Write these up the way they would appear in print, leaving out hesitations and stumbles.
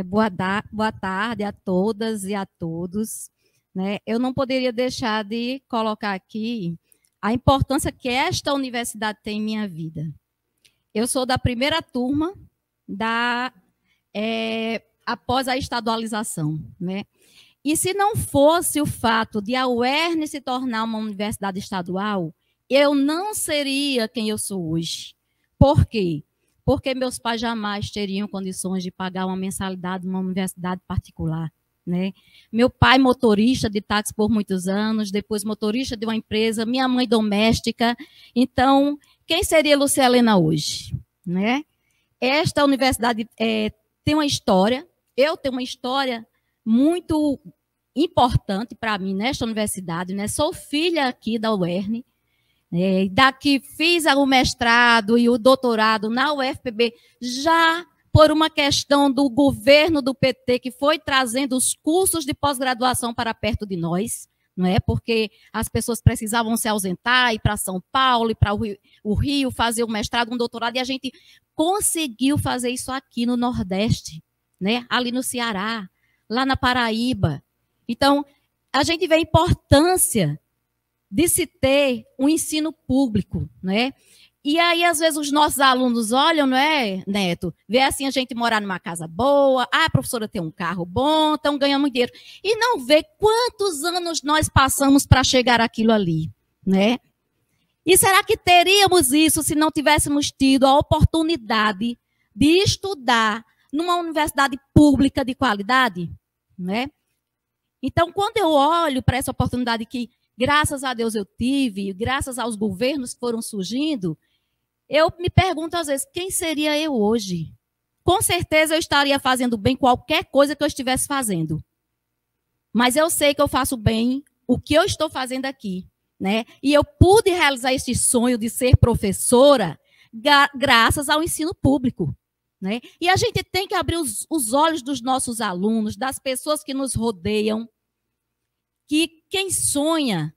Boa tarde a todas e a todos. Né? Eu não poderia deixar de colocar aqui a importância que esta universidade tem em minha vida. Eu sou da primeira turma após a estadualização. Né? E se não fosse o fato de a UERN se tornar uma universidade estadual, eu não seria quem eu sou hoje. Por quê? Porque meus pais jamais teriam condições de pagar uma mensalidade numa universidade particular. Né? Meu pai, motorista de táxi por muitos anos, depois motorista de uma empresa, minha mãe doméstica. Então, quem seria Lúcia Helena hoje? Né? Esta universidade tem uma história, eu tenho uma história muito importante para mim nesta universidade. Né? Sou filha aqui da UERN, daqui fiz o mestrado e o doutorado na UFPB, já por uma questão do governo do PT, que foi trazendo os cursos de pós-graduação para perto de nós, não é? Porque as pessoas precisavam se ausentar, ir para São Paulo, ir para o Rio, fazer um mestrado, um doutorado, e a gente conseguiu fazer isso aqui no Nordeste, né? Ali no Ceará, lá na Paraíba. Então, a gente vê a importância de se ter um ensino público, né? E aí, às vezes, os nossos alunos olham, não é, Neto? Vê assim a gente morar numa casa boa, a professora tem um carro bom, estão ganhando muito dinheiro. E não vê quantos anos nós passamos para chegar àquilo ali, né? E será que teríamos isso se não tivéssemos tido a oportunidade de estudar numa universidade pública de qualidade, né? Então, quando eu olho para essa oportunidade que, graças a Deus, eu tive, graças aos governos que foram surgindo, eu me pergunto às vezes, quem seria eu hoje? Com certeza eu estaria fazendo bem qualquer coisa que eu estivesse fazendo. Mas eu sei que eu faço bem o que eu estou fazendo aqui, né? E eu pude realizar esse sonho de ser professora graças ao ensino público, né? E a gente tem que abrir os olhos dos nossos alunos, das pessoas que nos rodeiam, que quem sonha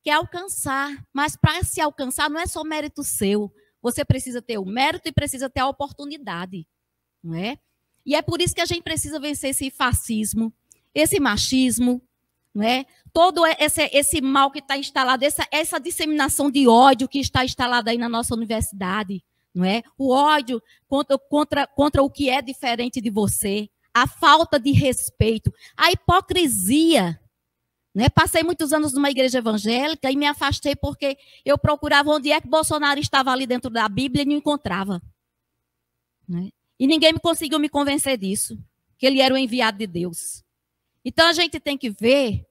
quer alcançar, mas para se alcançar não é só mérito seu. Você precisa ter o mérito e precisa ter a oportunidade, não é? E é por isso que a gente precisa vencer esse fascismo, esse machismo, não é? Todo esse mal que está instalado, essa disseminação de ódio que está instalada aí na nossa universidade, não é? O ódio contra o que é diferente de você, a falta de respeito, a hipocrisia. Né? Passei muitos anos numa igreja evangélica e me afastei porque eu procurava onde é que Bolsonaro estava ali dentro da Bíblia e não encontrava. Né? E ninguém conseguiu me convencer disso, que ele era o enviado de Deus. Então a gente tem que ver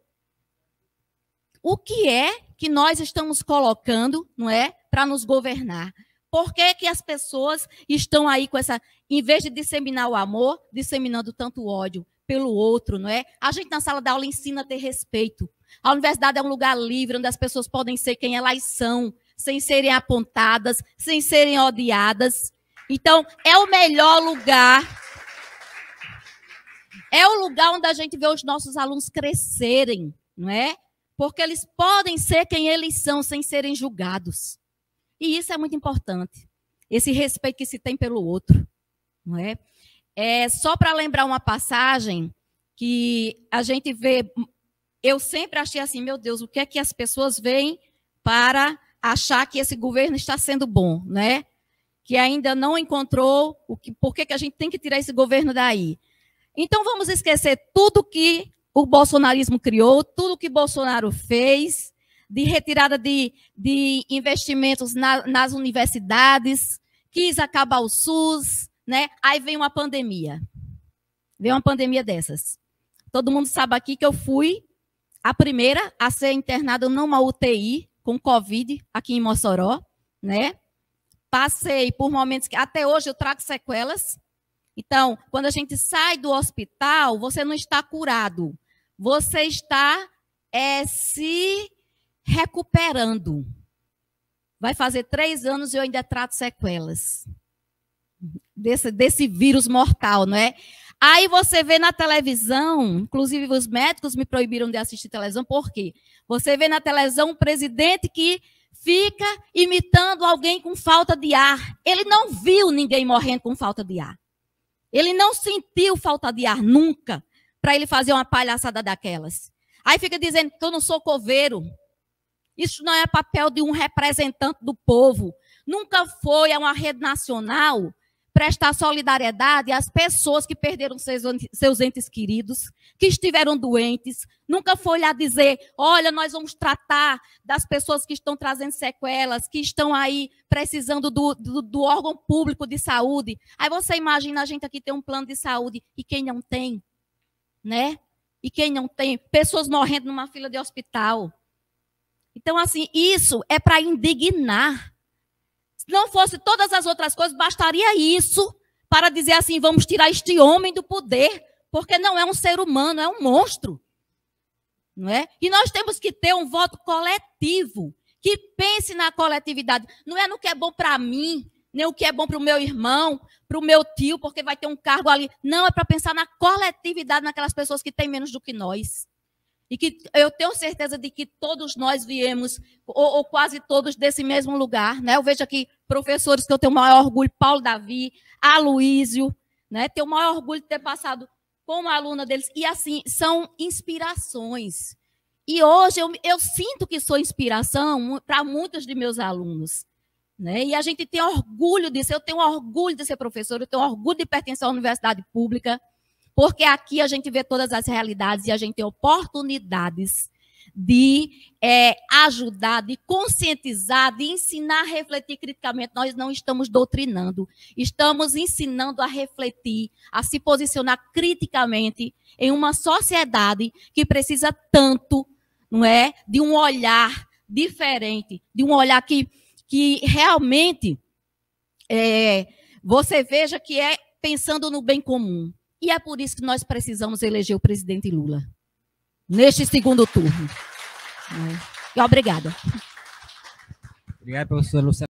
o que é que nós estamos colocando, não é, para nos governar. Por que que as pessoas estão aí com essa, em vez de disseminar o amor, disseminando tanto ódio pelo outro, não é? A gente na sala de aula ensina a ter respeito. A universidade é um lugar livre, onde as pessoas podem ser quem elas são, sem serem apontadas, sem serem odiadas. Então, é o melhor lugar. É o lugar onde a gente vê os nossos alunos crescerem, não é? Porque eles podem ser quem eles são, sem serem julgados. E isso é muito importante. Esse respeito que se tem pelo outro, não é? Só para lembrar uma passagem que a gente vê, eu sempre achei assim, meu Deus, o que é que as pessoas veem para achar que esse governo está sendo bom, né? Que ainda não encontrou por que a gente tem que tirar esse governo daí. Então vamos esquecer tudo que o bolsonarismo criou, tudo que Bolsonaro fez, de retirada de investimentos nas universidades, quis acabar o SUS, né? Aí vem uma pandemia. Veio uma pandemia dessas. Todo mundo sabe aqui que eu fui a primeira a ser internada numa UTI com Covid aqui em Mossoró, né? Passei por momentos que até hoje eu trago sequelas. Então, quando a gente sai do hospital, você não está curado. Você está se recuperando. Vai fazer 3 anos e eu ainda trato sequelas desse vírus mortal, não é? Aí você vê na televisão, inclusive os médicos me proibiram de assistir televisão, por quê? Você vê na televisão um presidente que fica imitando alguém com falta de ar. Ele não viu ninguém morrendo com falta de ar. Ele não sentiu falta de ar nunca para ele fazer uma palhaçada daquelas. Aí fica dizendo que eu não sou coveiro. Isso não é papel de um representante do povo. Nunca foi a uma rede nacional prestar solidariedade às pessoas que perderam seus entes queridos, que estiveram doentes. Nunca foi lá dizer, olha, nós vamos tratar das pessoas que estão trazendo sequelas, que estão aí precisando do órgão público de saúde. Aí você imagina a gente aqui ter um plano de saúde e quem não tem, né? E quem não tem, pessoas morrendo numa fila de hospital. Então, assim, isso é para indignar. Se não fosse todas as outras coisas, bastaria isso para dizer assim, vamos tirar este homem do poder, porque não é um ser humano, é um monstro. Não é? E nós temos que ter um voto coletivo, que pense na coletividade. Não é no que é bom para mim, nem o que é bom para o meu irmão, para o meu tio, porque vai ter um cargo ali. Não, é para pensar na coletividade, naquelas pessoas que têm menos do que nós. E que eu tenho certeza de que todos nós viemos, ou quase todos, desse mesmo lugar. Né? Eu vejo aqui professores que eu tenho o maior orgulho, Paulo Davi, Aloísio, né? Tenho o maior orgulho de ter passado como aluna deles. E assim, são inspirações. E hoje eu sinto que sou inspiração para muitos de meus alunos. Né? E a gente tem orgulho disso. Eu tenho orgulho de ser professor, eu tenho orgulho de pertencer à universidade pública. Porque aqui a gente vê todas as realidades e a gente tem oportunidades de ajudar, de conscientizar, de ensinar a refletir criticamente. Nós não estamos doutrinando, estamos ensinando a refletir, a se posicionar criticamente em uma sociedade que precisa tanto, não é, de um olhar diferente, de um olhar que realmente você veja que é pensando no bem comum. E é por isso que nós precisamos eleger o presidente Lula neste segundo turno. E obrigada. Obrigado, professora Luciana.